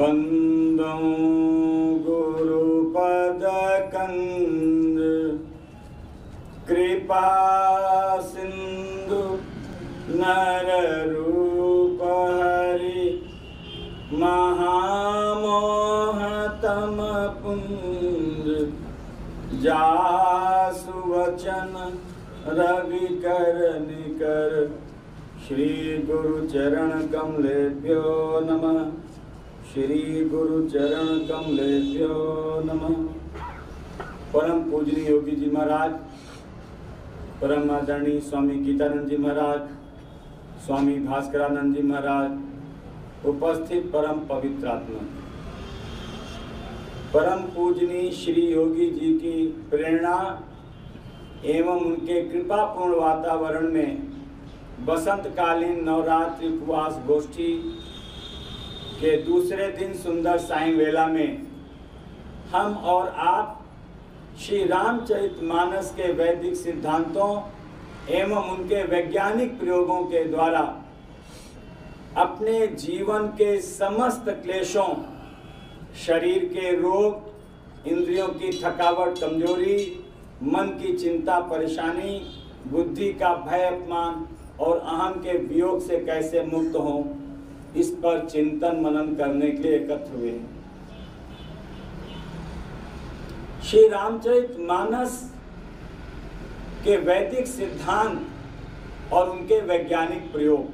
बंदो गुरुपद कंद कृपा सिंधु नर रूप हरि महामोहतम पुंज जासु वचन रवि कर निकर श्री गुरु चरण कमलेभ्यो नमः। श्री गुरु चरण कमलेभ्यो नमः। परम पूजनीय योगी जी महाराज, परम आदरणीय स्वामी गीतानंद जी महाराज, स्वामी भास्करानंद जी महाराज, उपस्थित परम पवित्र आत्मा, परम पूजनीय श्री योगी जी की प्रेरणा एवं उनके कृपापूर्ण वातावरण में बसंतकालीन नवरात्रि उपवास गोष्ठी के दूसरे दिन सुंदर सायं वेला में हम और आप श्री रामचरितमानस के वैदिक सिद्धांतों एवं उनके वैज्ञानिक प्रयोगों के द्वारा अपने जीवन के समस्त क्लेशों, शरीर के रोग, इंद्रियों की थकावट कमजोरी, मन की चिंता परेशानी, बुद्धि का भय अपमान और अहम के वियोग से कैसे मुक्त हों, इस पर चिंतन मनन करने के लिए एकत्र हुए हैं। श्री रामचरितमानस के वैदिक सिद्धांत और उनके वैज्ञानिक प्रयोग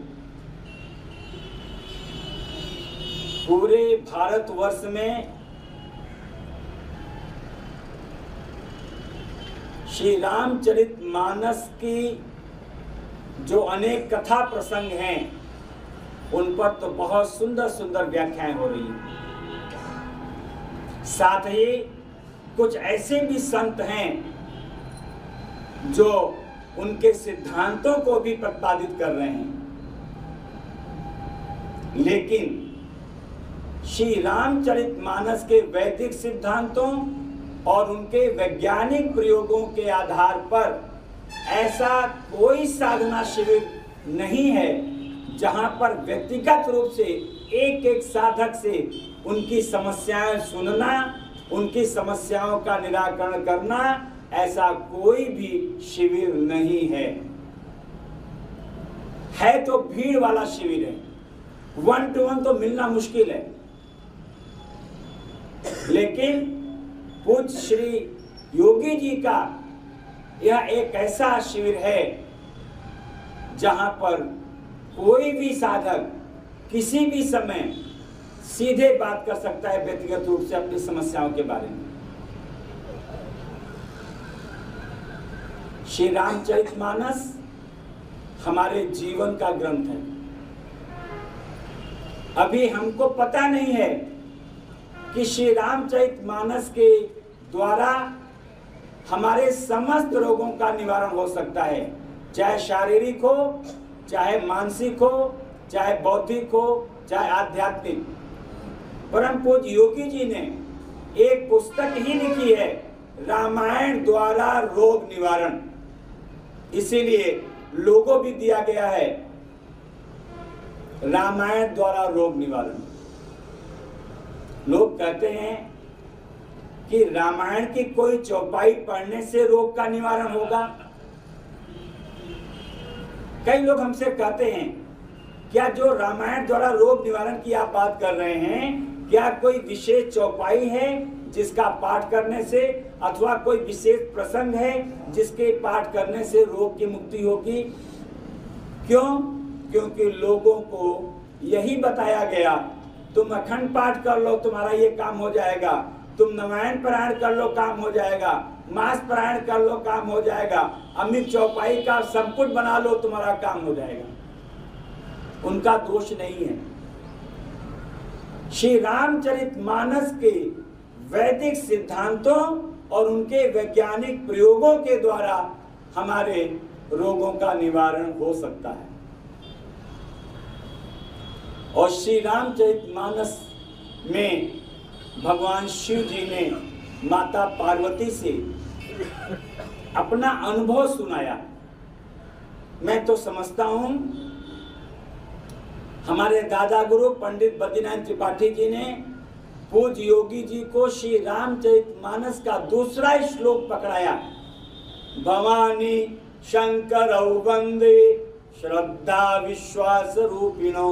पूरे भारतवर्ष में श्री रामचरितमानस की जो अनेक कथा प्रसंग हैं उन पर तो बहुत सुंदर सुंदर व्याख्याएं हो रही हैं। साथ ही कुछ ऐसे भी संत हैं जो उनके सिद्धांतों को भी प्रतिपादित कर रहे हैं, लेकिन श्री रामचरितमानस के वैदिक सिद्धांतों और उनके वैज्ञानिक प्रयोगों के आधार पर ऐसा कोई साधना शिविर नहीं है जहां पर व्यक्तिगत रूप से एक एक साधक से उनकी समस्याएं सुनना, उनकी समस्याओं का निराकरण करना, ऐसा कोई भी शिविर नहीं है तो भीड़ वाला शिविर है। 1 to 1 तो मिलना मुश्किल है, लेकिन पूज्य श्री योगी जी का यह एक ऐसा शिविर है जहां पर कोई भी साधक किसी भी समय सीधे बात कर सकता है व्यक्तिगत रूप से अपनी समस्याओं के बारे में। श्री रामचरितमानस हमारे जीवन का ग्रंथ है। अभी हमको पता नहीं है कि श्री रामचरितमानस के द्वारा हमारे समस्त रोगों का निवारण हो सकता है, चाहे शारीरिक हो, चाहे मानसिक हो, चाहे बौद्धिक हो, चाहे आध्यात्मिक। परम पूज्य योगी जी ने एक पुस्तक ही लिखी है, रामायण द्वारा रोग निवारण। इसीलिए लोगो भी दिया गया है, रामायण द्वारा रोग निवारण। लोग कहते हैं कि रामायण की कोई चौपाई पढ़ने से रोग का निवारण होगा। कई लोग हमसे कहते हैं, क्या जो रामायण द्वारा रोग निवारण की आप बात कर रहे हैं, क्या कोई विशेष चौपाई है जिसका पाठ करने से, अथवा कोई विशेष प्रसंग है जिसके पाठ करने से रोग की मुक्ति होगी? क्यों? क्योंकि लोगों को यही बताया गया, तुम अखंड पाठ कर लो तुम्हारा ये काम हो जाएगा, तुम नारायण पारायण कर लो काम हो जाएगा, मास पारायण कर लो काम हो जाएगा, अमित चौपाई का संपुट बना लो तुम्हारा काम हो जाएगा। उनका दोष नहीं है। श्री रामचरितमानस के वैदिक सिद्धांतों और उनके वैज्ञानिक प्रयोगों के द्वारा हमारे रोगों का निवारण हो सकता है। और श्री रामचरितमानस में भगवान शिव जी ने माता पार्वती से अपना अनुभव सुनाया। मैं तो समझता हूं हमारे दादा गुरु पंडित बद्रीनाथ त्रिपाठी जी ने पूज्य योगी जी को श्री रामचरितमानस का दूसरा श्लोक पकड़ाया। भवानी शंकरौ वंदे श्रद्धा विश्वास रूपिणो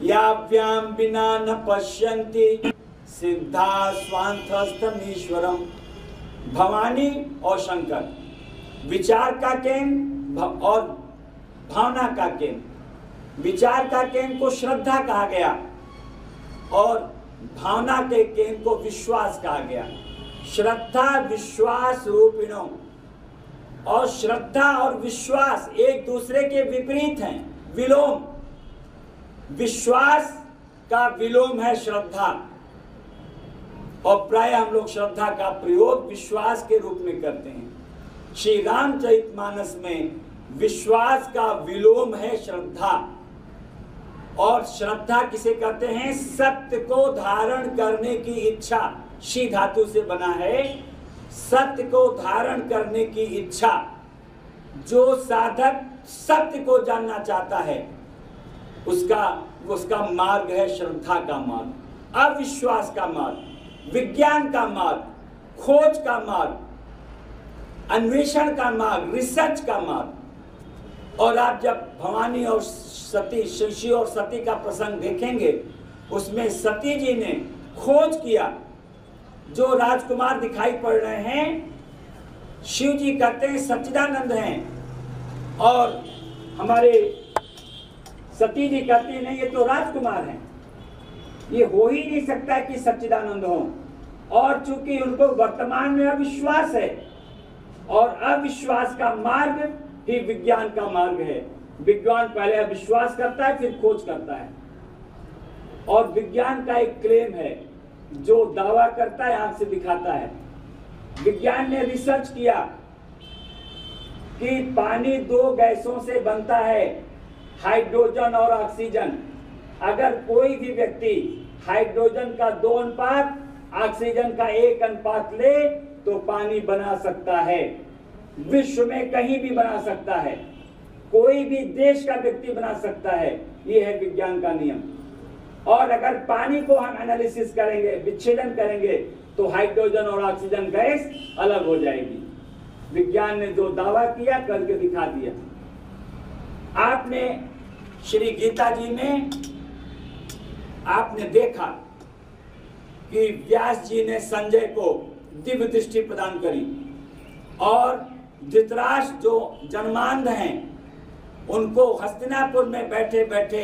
याभ्यां विना न पश्यन्ति सिद्धा स्वांतस्थमीश्वरम। भवानी और शंकर विचार का केंद्र और भावना का केंद्र। विचार का केंद्र को श्रद्धा कहा गया और भावना के केंद्र को विश्वास कहा गया। श्रद्धा विश्वास रूपिणो। और श्रद्धा और विश्वास एक दूसरे के विपरीत हैं, विलोम। विश्वास का विलोम है श्रद्धा, और प्राय हम लोग श्रद्धा का प्रयोग विश्वास के रूप में करते हैं। श्री रामचरितमानस में विश्वास का विलोम है श्रद्धा। और श्रद्धा किसे कहते हैं? सत्य को धारण करने की इच्छा। शी धातु से बना है। सत्य को धारण करने की इच्छा। जो साधक सत्य को जानना चाहता है उसका मार्ग है श्रद्धा का मार्ग, अविश्वास का मार्ग, विज्ञान का मार्ग, खोज का मार्ग, अन्वेषण का मार्ग, रिसर्च का मार्ग। और आप जब भवानी और सती, शिव और सती का प्रसंग देखेंगे, उसमें सती जी ने खोज किया। जो राजकुमार दिखाई पड़ रहे हैं, शिव जी कहते हैं सच्चिदानंद हैं, और हमारे सती जी कहती है नहीं, ये तो राजकुमार हैं, ये हो ही नहीं सकता कि सच्चिदानंद हो। और चूंकि उनको वर्तमान में अविश्वास है, और अविश्वास का मार्ग ही विज्ञान का मार्ग है। विज्ञान पहले अविश्वास करता है, फिर खोज करता है। और विज्ञान का एक क्लेम है, जो दावा करता है आंख से दिखाता है। विज्ञान ने रिसर्च किया कि पानी दो गैसों से बनता है, हाइड्रोजन और ऑक्सीजन। अगर कोई भी व्यक्ति हाइड्रोजन का 2 अनुपात, ऑक्सीजन का 1 अनुपात ले तो पानी बना सकता है। विश्व में कहीं भी बना सकता है, कोई भी देश का व्यक्ति बना सकता है। ये है विज्ञान का नियम। और अगर पानी को हम एनालिसिस करेंगे, विच्छेदन करेंगे, तो हाइड्रोजन और ऑक्सीजन गैस अलग हो जाएगी। विज्ञान ने जो दावा किया करके दिखा दिया। आपने श्री गीता जी में आपने देखा कि व्यास जी ने संजय को दिव्य दृष्टि प्रदान करी, और धृतराष्ट्र जो जन्मांध हैं, उनको हस्तिनापुर में बैठे बैठे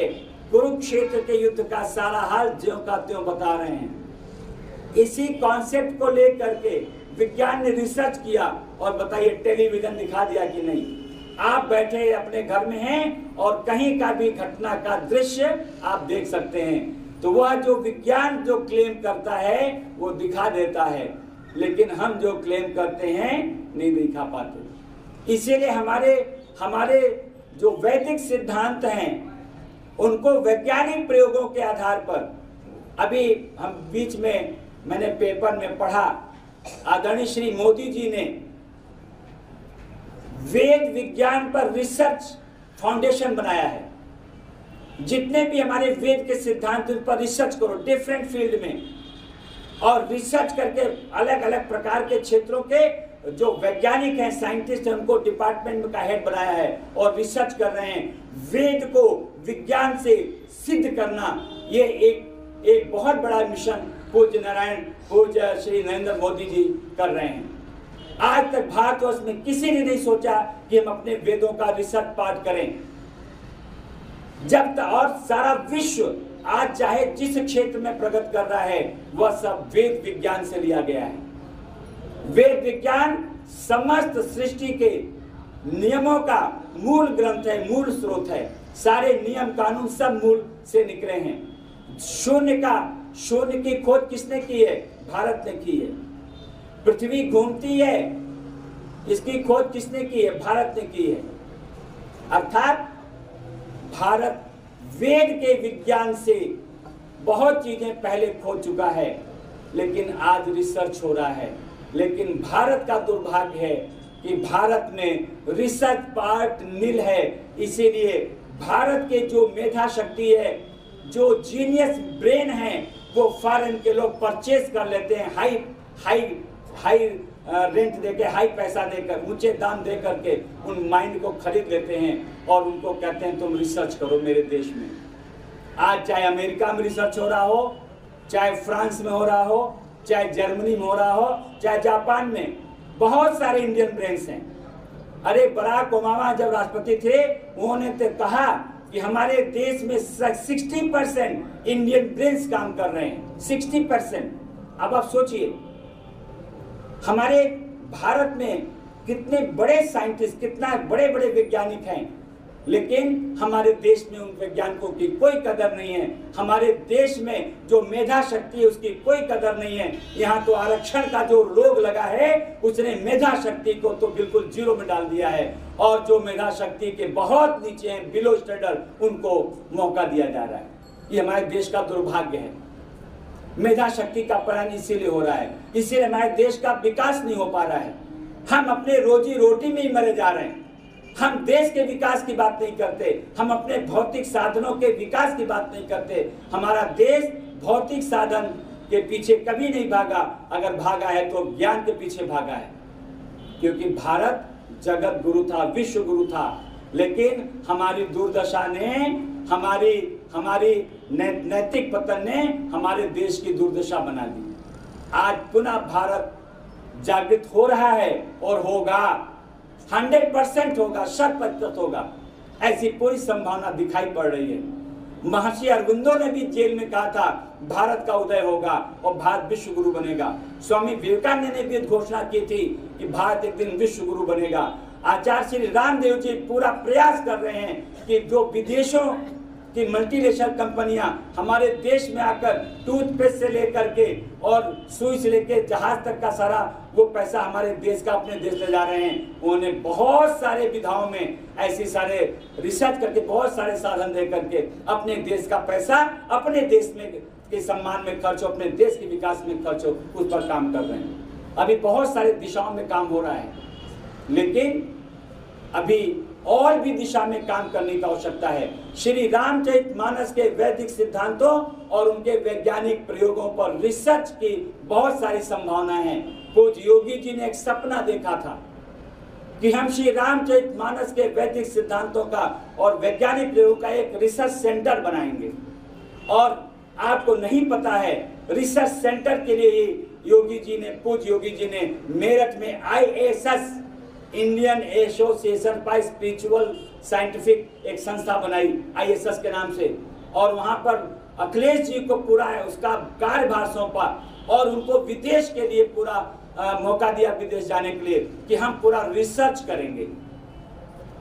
कुरुक्षेत्र के युद्ध का सारा हाल ज्यों का त्यों बता रहे हैं। इसी कॉन्सेप्ट को लेकर के विज्ञान ने रिसर्च किया, और बताइए टेलीविजन दिखा दिया कि नहीं। आप बैठे अपने घर में हैं और कहीं का भी घटना का दृश्य आप देख सकते हैं। तो वह जो विज्ञान जो क्लेम करता है वो दिखा देता है, लेकिन हम जो क्लेम करते हैं नहीं दिखा पाते। इसीलिए हमारे जो वैदिक सिद्धांत हैं, उनको वैज्ञानिक प्रयोगों के आधार पर, अभी हम बीच में मैंने पेपर में पढ़ा, आदरणीय श्री मोदी जी ने वेद विज्ञान पर रिसर्च फाउंडेशन बनाया है। जितने भी हमारे वेद के सिद्धांत उन पर रिसर्च करो, डिफरेंट फील्ड में, और रिसर्च करके अलग अलग प्रकार के क्षेत्रों के जो वैज्ञानिक हैं, साइंटिस्ट हैं, उनको डिपार्टमेंट का हेड बनाया है और रिसर्च कर रहे हैं। वेद को विज्ञान से सिद्ध करना, ये एक बहुत बड़ा मिशन पूज्य श्री नरेंद्र मोदी जी कर रहे हैं। आज तक भारतवर्ष में किसी ने नहीं सोचा कि हम अपने वेदों का रिसर्च पार्ट करें। जब तक और सारा विश्व आज चाहे जिस क्षेत्र में प्रगति कर रहा है, वह सब वेद विज्ञान से लिया गया है। वेद विज्ञान समस्त सृष्टि के नियमों का मूल ग्रंथ है, मूल स्रोत है। सारे नियम कानून सब मूल से निकले हैं। शून्य की खोज किसने की है? भारत ने की है। पृथ्वी घूमती है, इसकी खोज किसने की है? भारत ने की है। अर्थात भारत वेद के विज्ञान से बहुत चीजें पहले खोज चुका है, लेकिन आज रिसर्च हो रहा है। लेकिन भारत का दुर्भाग्य है कि भारत में रिसर्च पार्ट नील है। इसीलिए भारत के जो मेधा शक्ति है, जो जीनियस ब्रेन है, वो फॉरेन के लोग परचेज कर लेते हैं, हाई हाई हाई रेंट देके, हाई पैसा देकर, ऊंचे दाम दे करके उन माइंड को खरीद लेते हैं और उनको कहते हैं तुम रिसर्च करो मेरे देश में। आज चाहे अमेरिका में रिसर्च हो रहा हो, चाहे फ्रांस में हो रहा हो, चाहे जर्मनी में हो रहा हो, चाहे जापान में, बहुत सारे इंडियन ब्रेन्स हैं। अरे बराक ओबामा जब राष्ट्रपति थे, उन्होंने तो कहा कि हमारे देश में 60% इंडियन ब्रेन्स काम कर रहे हैं, 60%। अब आप सोचिए हमारे भारत में कितने बड़े साइंटिस्ट, कितना बड़े बड़े वैज्ञानिक हैं, लेकिन हमारे देश में उन वैज्ञानिकों की कोई कदर नहीं है। हमारे देश में जो मेधा शक्ति है उसकी कोई कदर नहीं है। यहाँ तो आरक्षण का जो रोग लगा है उसने मेधा शक्ति को तो बिल्कुल जीरो में डाल दिया है, और जो मेधा शक्ति के बहुत नीचे हैं, बिलो स्टैंडर्ड, उनको मौका दिया जा रहा है। ये हमारे देश का दुर्भाग्य है। मेधा शक्ति का पलायन इसीलिए हो रहा है, इसीलिए हमारे देश का विकास नहीं हो पा रहा है। हम अपने रोजी रोटी में ही मरे जा रहे हैं। हम देश के विकास की बात नहीं करते, हम अपने भौतिक साधनों के विकास की बात नहीं करते। हमारा देश भौतिक साधन के पीछे कभी नहीं भागा, अगर भागा है तो ज्ञान के पीछे भागा है, क्योंकि भारत जगत गुरु था, विश्व गुरु था। लेकिन हमारी दुर्दशा ने, हमारी नैतिक पतन ने हमारे देश की दुर्दशा बना दी। आज पुनः भारत जागृत हो रहा है और होगा, 100% होगा, 100% होगा, ऐसी पूरी संभावना दिखाई पड़ रही है। महर्षि अरविंदो ने भी जेल में कहा था भारत का उदय होगा और भारत विश्व गुरु बनेगा। स्वामी विवेकानंद ने भी घोषणा की थी कि भारत एक दिन विश्व गुरु बनेगा। आचार्य श्री रामदेव जी पूरा प्रयास कर रहे हैं कि जो विदेशों कि मल्टीनेशनल कंपनियां हमारे देश में आकर टूथपेस्ट से लेकर के और सुई से लेकर जहाज तक का सारा वो पैसा हमारे देश का अपने देश ले जा रहे हैं। उन्होंने बहुत सारे विधाओं में ऐसे सारे रिसर्च करके, बहुत सारे साधन दे करके अपने देश का पैसा अपने देश में के सम्मान में खर्च हो, अपने देश के विकास में खर्च हो, उस पर काम कर रहे हैं। अभी बहुत सारे दिशाओं में काम हो रहा है, लेकिन अभी और भी दिशा में काम करने की आवश्यकता है। श्री रामचरितमानस के वैदिक सिद्धांतों और उनके वैज्ञानिक प्रयोगों पर रिसर्च की बहुत सारी संभावनाएं हैं। पूज्य योगी जी ने एक सपना देखा था कि हम श्री रामचरितमानस के वैदिक सिद्धांतों का और वैज्ञानिक प्रयोगों का एक रिसर्च सेंटर बनाएंगे। और आपको नहीं पता है, रिसर्च सेंटर के लिए योगी जी ने, पूज्य योगी जी ने मेरठ में ISS, Indian association for spiritual scientific एक संस्था बनाई ISS के नाम से, और वहां पर अखिलेश जी को पूरा है उसका कार्यभार सौंपा और उनको विदेश के लिए पूरा मौका दिया, विदेश जाने के लिए, कि हम पूरा रिसर्च करेंगे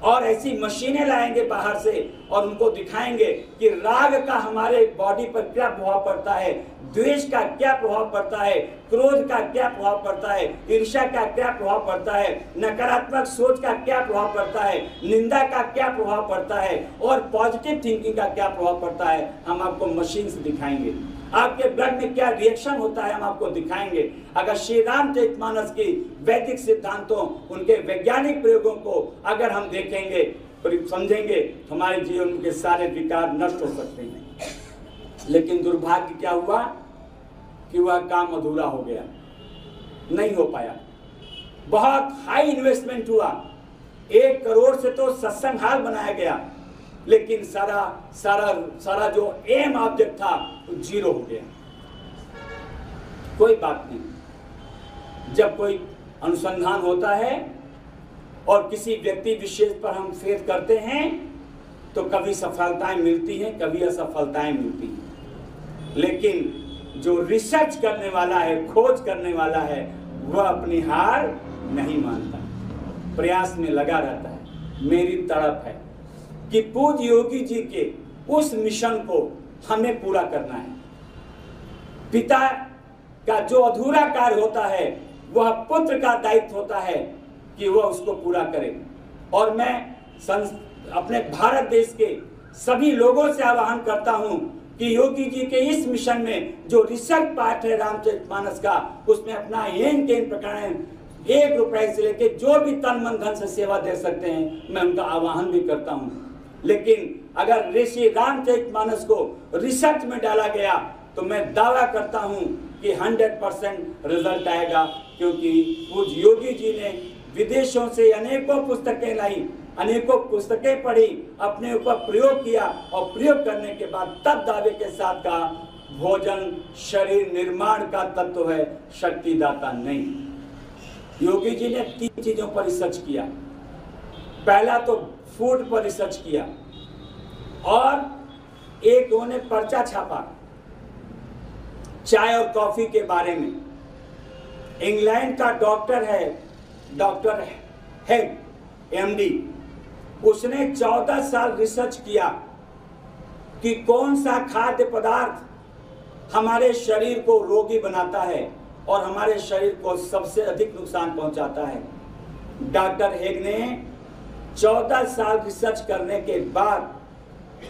और ऐसी मशीनें लाएंगे बाहर से और उनको दिखाएंगे कि राग का हमारे बॉडी पर क्या प्रभाव पड़ता है, द्वेष का क्या प्रभाव पड़ता है, क्रोध का क्या प्रभाव पड़ता है, ईर्ष्या का क्या प्रभाव पड़ता है, नकारात्मक सोच का क्या प्रभाव पड़ता है, निंदा का क्या प्रभाव पड़ता है और पॉजिटिव थिंकिंग का क्या प्रभाव पड़ता है। हम आपको मशीन से दिखाएंगे। आपके ब्लड में क्या रिएक्शन होता है हम आपको दिखाएंगे। अगर श्री रामचरितमानस की वैदिक सिद्धांतों, उनके वैज्ञानिक प्रयोगों को अगर हम देखेंगे, समझेंगे, तो हमारे जीवन के सारे विकार नष्ट हो सकते हैं। लेकिन दुर्भाग्य क्या हुआ कि वह काम अधूरा हो गया, नहीं हो पाया। बहुत हाई इन्वेस्टमेंट हुआ, 1 करोड़ से तो सत्संग हाल बनाया गया, लेकिन सारा जो एम ऑब्जेक्ट था वो जीरो हो गया। कोई बात नहीं, जब कोई अनुसंधान होता है और किसी व्यक्ति विशेष पर हम फेथ करते हैं तो कभी सफलताएं मिलती हैं, कभी असफलताएं मिलती हैं, लेकिन जो रिसर्च करने वाला है, खोज करने वाला है, वह अपनी हार नहीं मानता, प्रयास में लगा रहता है। मेरी तड़प है कि पूज्य योगी जी के उस मिशन को हमें पूरा करना है। पिता का जो अधूरा कार्य होता है वह पुत्र का दायित्व होता है कि वह उसको पूरा करे। और मैं अपने भारत देश के सभी लोगों से आह्वान करता हूं कि योगी जी के इस मिशन में जो रिसर्च पार्ट है रामचरितमानस का, उसमें अपना येन केन प्रकार 1 रुपए से लेके जो भी तन मन धन से सेवा दे सकते हैं, मैं उनका आह्वान भी करता हूं। लेकिन अगर ऋषि रामचरितमानस को रिसर्च में डाला गया तो मैं दावा करता हूं कि 100% रिजल्ट आएगा, क्योंकि पूज्य योगी जी ने विदेशों से अनेकों पुस्तकें लाई, अनेकों पुस्तकें पढ़ी, अपने ऊपर प्रयोग किया और प्रयोग करने के बाद तब दावे के साथ कहा भोजन शरीर निर्माण का तत्व है, शक्तिदाता नहीं। योगी जी ने 3 चीजों पर रिसर्च किया। पहला तो फूड पर रिसर्च किया और एक उन्होंने पर्चा छापा चाय और कॉफी के बारे में। इंग्लैंड का डॉक्टर है, डॉक्टर हेड एमडी, उसने 14 साल रिसर्च किया कि कौन सा खाद्य पदार्थ हमारे शरीर को रोगी बनाता है और हमारे शरीर को सबसे अधिक नुकसान पहुंचाता है। डॉक्टर हेग ने 14 साल रिसर्च करने के बाद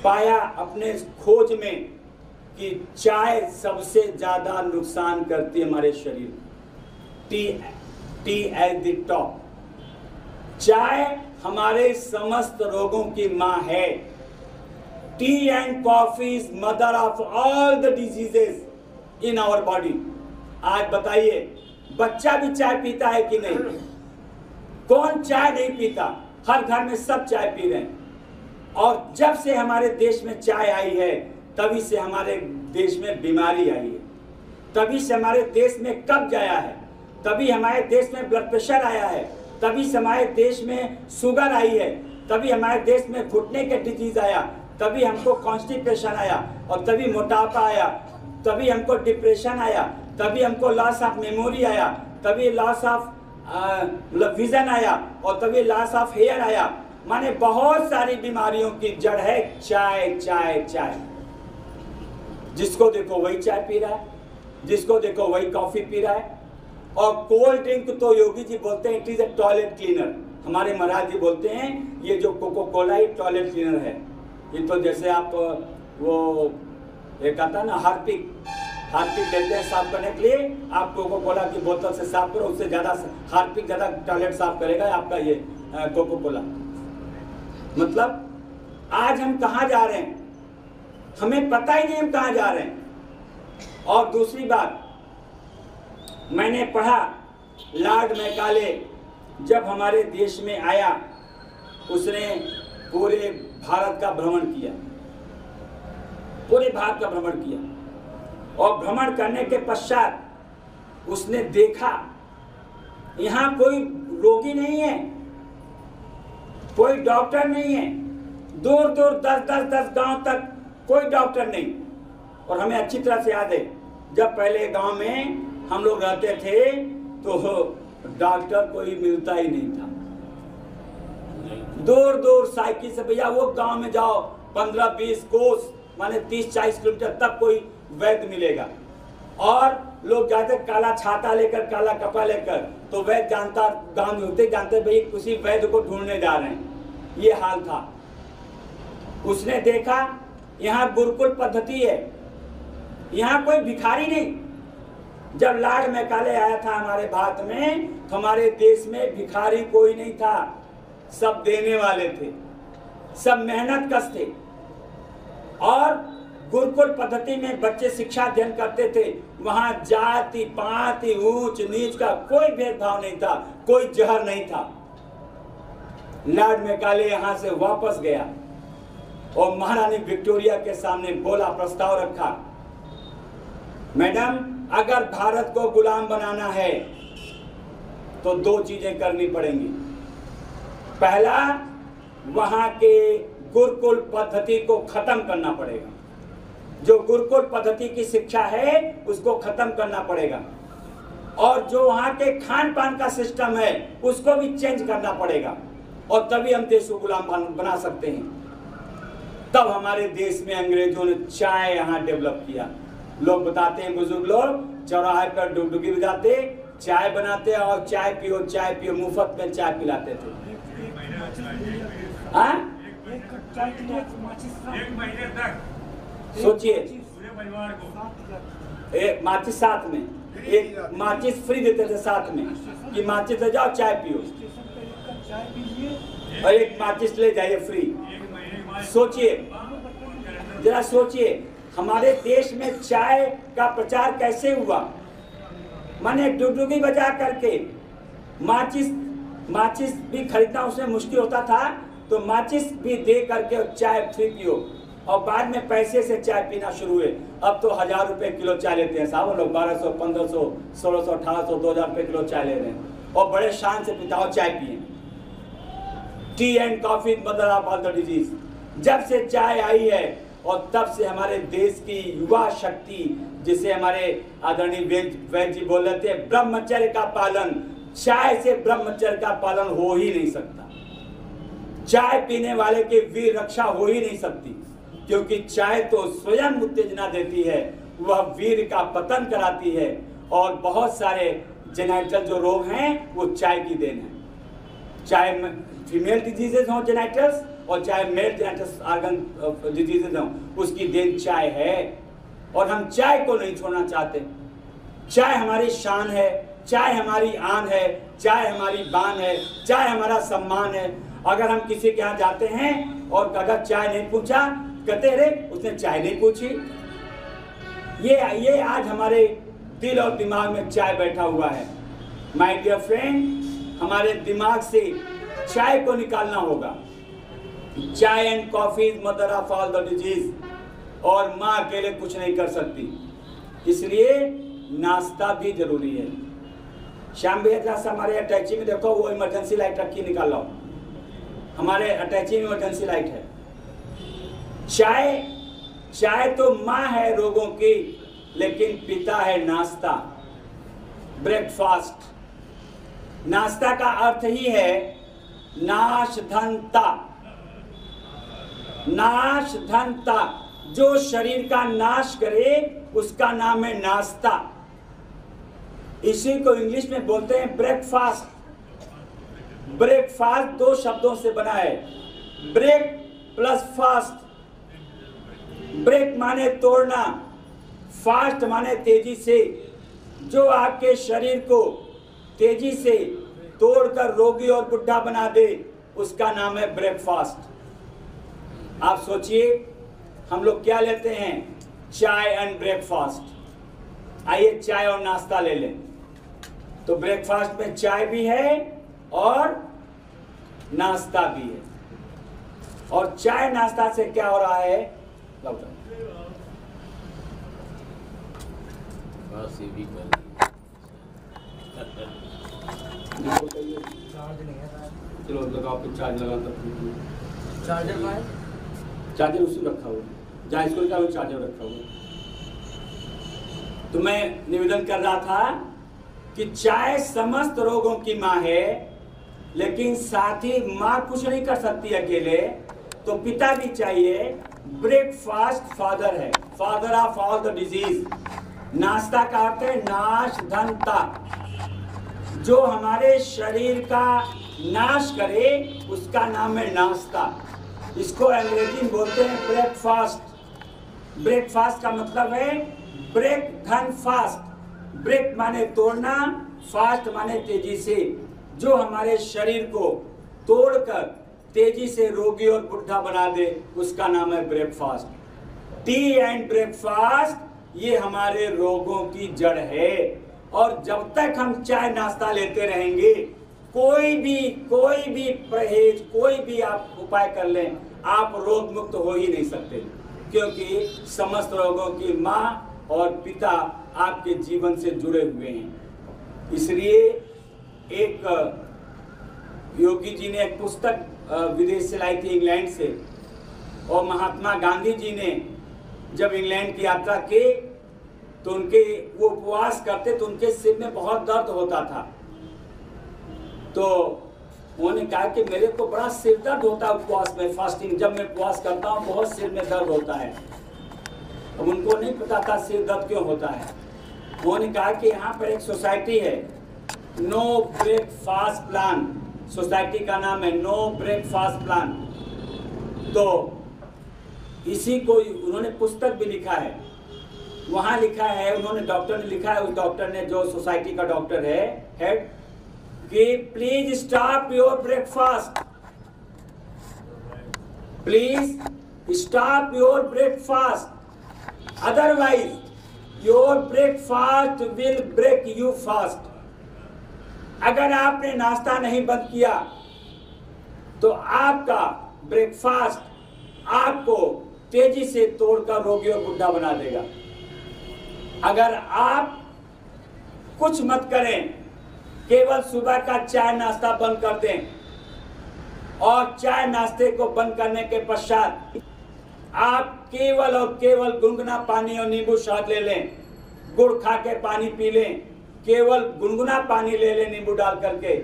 पाया अपने खोज में कि चाय सबसे ज्यादा नुकसान करती है हमारे शरीर को। Tea at the top. चाय हमारे समस्त रोगों की मां है। Tea and coffee is mother of all the diseases in our body. आज बताइए बच्चा भी चाय पीता है कि नहीं? कौन चाय नहीं पीता? हर घर में सब चाय पी रहे हैं। और जब से हमारे देश में चाय आई है तभी से हमारे देश में बीमारी आई है, तभी से हमारे देश में कब्ज आया है, तभी हमारे देश में ब्लड प्रेशर आया है, तभी से हमारे देश में शुगर आई है, तभी हमारे देश में घुटने के डिजीज आया, तभी हमको कॉन्स्टिपेशन आया और तभी मोटापा आया, तभी हमको डिप्रेशन आया, तभी हमको लॉस ऑफ मेमोरी आया, तभी लॉस ऑफ विजन आया और तभी लॉस ऑफ हेयर आया। माने बहुत सारी बीमारियों की जड़ है चाय चाय चाय। जिसको देखो वही चाय पी रहा है, जिसको देखो वही कॉफी पी रहा है। और कोल्ड ड्रिंक तो योगी जी बोलते हैं it is a toilet cleaner. हमारे महाराज जी बोलते हैं ये जो कोको कोला ही टॉयलेट क्लीनर है। ये तो जैसे आप वो एक आता ना हार्पिक देते हैं साफ करने के लिए, आप कोको कोला की बोतल से साफ करो, उससे ज्यादा हार्पिक ज्यादा टॉयलेट साफ करेगा आपका ये कोको कोला। मतलब आज हम कहाँ जा रहे हैं हमें पता ही नहीं हम कहाँ जा रहे हैं। और दूसरी बात मैंने पढ़ा, लॉर्ड मैकाले जब हमारे देश में आया उसने पूरे भारत का भ्रमण किया, पूरे भारत का भ्रमण किया और भ्रमण करने के पश्चात उसने देखा यहाँ कोई रोगी नहीं है, कोई डॉक्टर नहीं है, दूर दूर 10 गांव तक कोई डॉक्टर नहीं। और हमें अच्छी तरह से याद है जब पहले गांव में हम लोग रहते थे तो डॉक्टर कोई मिलता ही नहीं था। दूर दूर साइकिल से भैया वो गांव में जाओ 15-20 कोस माने 30-40 किलोमीटर तक कोई वैद्य मिलेगा। और लोग जाते काला छाता लेकर काला कपड़ा लेकर, तो वैद्य जानता गांव में होते जानते भाई किसी वैद्य को ढूंढने जा रहे हैं। ये हाल था। उसने देखा यहाँ गुरुकुल पद्धति है, यहाँ कोई भिखारी नहीं। जब लॉर्ड मैकाले आया था हमारे भारत में तो हमारे देश में भिखारी कोई नहीं था, सब देने वाले थे, सब मेहनत कश थे। और गुरुकुल पद्धति में बच्चे शिक्षा अध्ययन करते थे। वहां जाति पाति ऊंच नीच का कोई भेदभाव नहीं था, कोई जहर नहीं था। लॉर्ड मैकाले यहां से वापस गया और महारानी विक्टोरिया के सामने बोला, प्रस्ताव रखा, मैडम अगर भारत को गुलाम बनाना है तो 2 चीजें करनी पड़ेंगी। पहला, वहां के गुरुकुल पद्धति को खत्म करना पड़ेगा। जो गुरुकुल पद्धति की शिक्षा है उसको खत्म करना पड़ेगा। और जो वहां के खान पान का सिस्टम है उसको भी चेंज करना पड़ेगा। और तभी हम देश को गुलाम बना सकते हैं। तब हमारे देश में अंग्रेजों ने चाय यहाँ डेवलप किया। लोग बताते हैं, बुजुर्ग लोग चौराहे पर डुगडुगी बजाते, चाय बनाते और चाय पियो मुफ्त में चाय पिलाते थे। एक महीने तक सोचिए, एक माचिस साथ में, एक माचिस फ्री देते थे साथ में कि माचिस ले जाओ चाय पियो और एक माचिस ले जाइए फ्री। सोचिए, जरा सोचिए, हमारे देश में चाय का प्रचार कैसे हुआ? माने डुगडुगी बजा करके माचिस भी खरीदना उसमें मुश्किल होता था, तो माचिस भी दे करके चाय फ्री पियो, और बाद में पैसे से चाय पीना शुरू हुए। अब तो 1000 रुपए किलो चाय लेते हैं साहब लोग, 1200, 1500, 1600, 1800, 2000 रुपए किलो चाय ले रहे हैं, और बड़े शान से पिताओ चाय पिए। T and coffee mother of all the disease. जब से चाय आई है और तब से हमारे देश की युवा शक्ति, जिसे हमारे आदरणीय वैद्य जी बोल रहे थे, ब्रह्मचर्य का पालन, चाय से ब्रह्मचर्य का पालन हो ही नहीं सकता। चाय पीने वाले की वीर रक्षा हो ही नहीं सकती, क्योंकि चाय तो स्वयं उत्तेजना देती है, वह वीर का पतन कराती है, और बहुत सारे जेनेटल जो रोग हैं वो चाय की देन है। चाहे फीमेल डिजीजेज हों जेनेटल्स, और चाहे मेल जेनेटल्स आर्गन डिजीजेज हों, उसकी देन चाय है, और हम चाय को नहीं छोड़ना चाहते। चाय हमारी शान है, चाय हमारी आन है, चाय हमारी बान है, चाय हमारा सम्मान है। अगर हम किसी के यहाँ जाते हैं और अगर चाय नहीं पूछा, कहते रे उसने चाय नहीं पूछी। ये आज हमारे दिल और दिमाग में चाय बैठा हुआ है। माय डियर फ्रेंड, हमारे दिमाग से चाय को निकालना होगा। चाय and coffee is mother of all the disease, और माँ अकेले कुछ नहीं कर सकती, इसलिए नाश्ता भी जरूरी है। श्याम भैया हमारे अटैची में देखो, वो इमरजेंसी लाइट रखी, निकाल लो, हमारे अटैची में इमरजेंसी लाइट है। चाय तो माँ है रोगों की, लेकिन पिता है नाश्ता, ब्रेकफास्ट। नाश्ता का अर्थ ही है नाशधनता। नाशधनता, जो शरीर का नाश करे उसका नाम है नाश्ता। इसी को इंग्लिश में बोलते हैं ब्रेकफास्ट। ब्रेकफास्ट 2 शब्दों से बना है, ब्रेक प्लस फास्ट। ब्रेक माने तोड़ना, फास्ट माने तेजी से। जो आपके शरीर को तेजी से तोड़कर रोगी और बुढ़ा बना दे, उसका नाम है ब्रेकफास्ट। आप सोचिए, हम लोग क्या लेते हैं? चाय एंड ब्रेकफास्ट। आइए चाय और नाश्ता ले लें। तो ब्रेकफास्ट में चाय भी है और नाश्ता भी है। और चाय नाश्ता से क्या हो रहा है? चलो लगाओ, फिर चार्ज लगा। चार्जर का है, चार्जर उसी रखा हुआ, जहाँ स्कूल का चार्जर रखा हुआ। तो मैं निवेदन कर रहा था कि चाय समस्त रोगों की माँ है, लेकिन साथ ही माँ कुछ नहीं कर सकती अकेले, तो पिता भी चाहिए। ब्रेकफास्ट फादर है, father of all the disease. नाश्ता का अर्थ है नाशधनता, जो हमारे शरीर का नाश करे उसका नाम है नाश्ता। इसको अंग्रेजी में बोलते हैं ब्रेकफास्ट। ब्रेकफास्ट का मतलब है ब्रेक धन फास्ट। ब्रेक माने तोड़ना, फास्ट माने तेजी से। जो हमारे शरीर को तोड़कर तेजी से रोगी और बुढ़ा बना दे, उसका नाम है ब्रेकफास्ट। टी एंड ब्रेकफास्ट ये हमारे रोगों की जड़ है। और जब तक हम चाय नाश्ता लेते रहेंगे, कोई भी परहेज, कोई भी आप उपाय कर लें, आप रोग मुक्त हो ही नहीं सकते, क्योंकि समस्त रोगों की माँ और पिता आपके जीवन से जुड़े हुए हैं। इसलिए एक योगी जी ने एक पुस्तक विदेश से लाई थी, इंग्लैंड से, और महात्मा गांधी जी ने जब इंग्लैंड की यात्रा की तो उनके वो उपवास करते, तो उनके सिर में बहुत दर्द होता था। तो उन्होंने कहा कि मेरे को बड़ा सिर दर्द होता है उपवास में, फास्टिंग जब मैं उपवास करता हूँ बहुत सिर में दर्द होता है। अब उनको नहीं पता था सिर दर्द क्यों होता है। उन्होंने कहा कि यहाँ पर एक सोसाइटी है, नो ब्रेकफास्ट प्लान। सोसाइटी का नाम है नो ब्रेकफास्ट प्लान। तो इसी को उन्होंने पुस्तक भी लिखा है, वहाँ लिखा है, उन्होंने डॉक्टर ने लिखा है, उस डॉक्टर ने, जो सोसाइटी का डॉक्टर है हेड, कि please stop your breakfast, please stop your breakfast. Otherwise your breakfast will break you fast. अगर आपने नाश्ता नहीं बंद किया तो आपका ब्रेकफास्ट आपको तेजी से तोड़कर रोगी और बुढ़ा बना देगा। अगर आप कुछ मत करें, केवल सुबह का चाय नाश्ता बंद कर दें और चाय नाश्ते को बंद करने के पश्चात आप केवल और केवल गुनगुना पानी और नींबू शहद ले लें, गुड़ खा के पानी पी लें, केवल गुनगुना पानी ले लें नींबू डाल करके,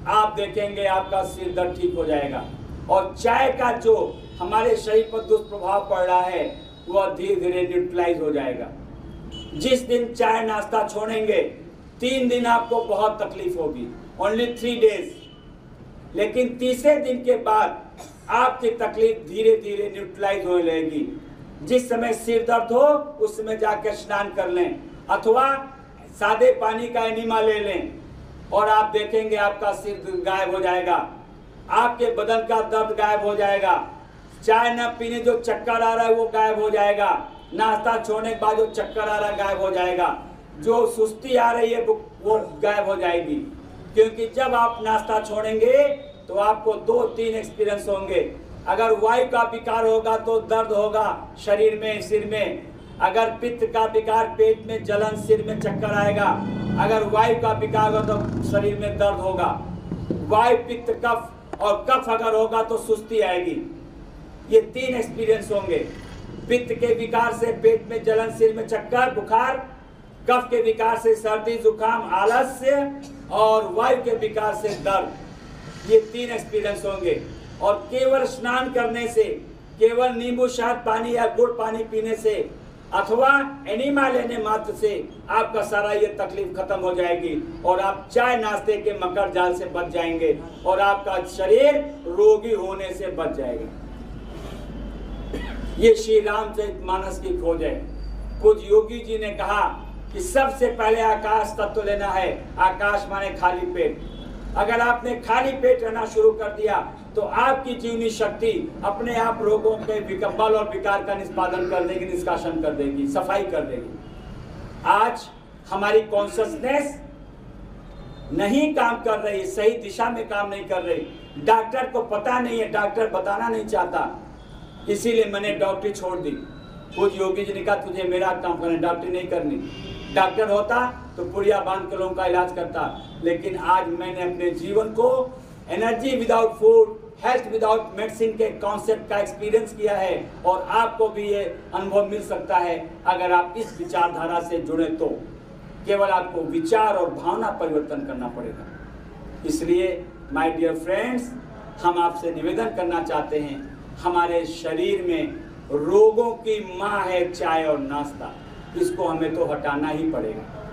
आप देखेंगे आपका सिर दर्द ठीक हो जाएगा। और चाय का जो हमारे शरीर पर दुष्प्रभाव पड़ रहा है वह धीरे धीरे न्यूट्रलाइज हो जाएगा। जिस दिन चाय नाश्ता छोड़ेंगे 3 दिन आपको बहुत तकलीफ होगी, ओनली 3 डेज, लेकिन तीसरे दिन के बाद आपकी तकलीफ धीरे धीरे न्यूट्रलाइज होने लगेगी। जिस समय सिर दर्द हो उस समय जाकर स्नान कर लें अथवा सादे पानी का एनिमा ले लें और आप देखेंगे आपका सिर गायब हो जाएगा, आपके बदन का दर्द गायब हो जाएगा, चाय न पीने जो चक्कर आ रहा है वो गायब हो जाएगा, नाश्ता छोड़ने के बाद जो चक्कर आ रहा है गायब हो जाएगा, जो सुस्ती आ रही है वो गायब हो जाएगी। क्योंकि जब आप नाश्ता छोड़ेंगे तो आपको 2-3 एक्सपीरियंस होंगे। अगर वायु का विकार होगा तो दर्द होगा शरीर में, सिर में। अगर पित्त का विकार, पेट में जलन, सिर में चक्कर आएगा। अगर वायु का विकार होगा तो शरीर में दर्द होगा। वायु, पित्त, कफ, और कफ अगर होगा तो सुस्ती आएगी। ये 3 एक्सपीरियंस होंगे। पित्त के विकार से पेट में जलन, सिर में चक्कर, बुखार, कफ के विकार से सर्दी, जुकाम, आलस्य, और वायु के विकार से दर्द। ये 3 एक्सपीरियंस होंगे। और केवल स्नान करने से, केवल नींबू शहद पानी या गुड़ पानी पीने से अथवा एनिमा लेने मात्र से आपका सारा ये तकलीफ खत्म हो जाएगी और आप चाय नाश्ते के मकर जाल से बच जाएंगे और आपका शरीर रोगी होने से बच जाएगा। ये श्री रामचरितमानस की खोज है। कुछ योगी जी ने कहा कि सबसे पहले आकाश तत्व लेना है। आकाश माने खाली पेट। अगर आपने खाली पेट रहना शुरू कर दिया तो आपकी जीवनी शक्ति अपने आप रोगों के बल और विकार का निष्पादन कर देगी, निष्कासन कर देगी, सफाई कर देगी। आज हमारी कॉन्शियसनेस नहीं काम कर रही, सही दिशा में काम नहीं कर रही। डॉक्टर को पता नहीं है, डॉक्टर बताना नहीं चाहता, इसीलिए मैंने डॉक्टरी छोड़ दी। कुछ योगी जी ने कहा तुझे मेरा काम करना, डॉक्टरी नहीं करनी। डॉक्टर होता तो पुड़िया बांध के लोगों का इलाज करता, लेकिन आज मैंने अपने जीवन को energy without food, health without medicine के कॉन्सेप्ट का एक्सपीरियंस किया है और आपको भी ये अनुभव मिल सकता है अगर आप इस विचारधारा से जुड़े तो। केवल आपको विचार और भावना परिवर्तन करना पड़ेगा। इसलिए माय डियर फ्रेंड्स, हम आपसे निवेदन करना चाहते हैं, हमारे शरीर में रोगों की माँ है चाय और नाश्ता, इसको हमें तो हटाना ही पड़ेगा।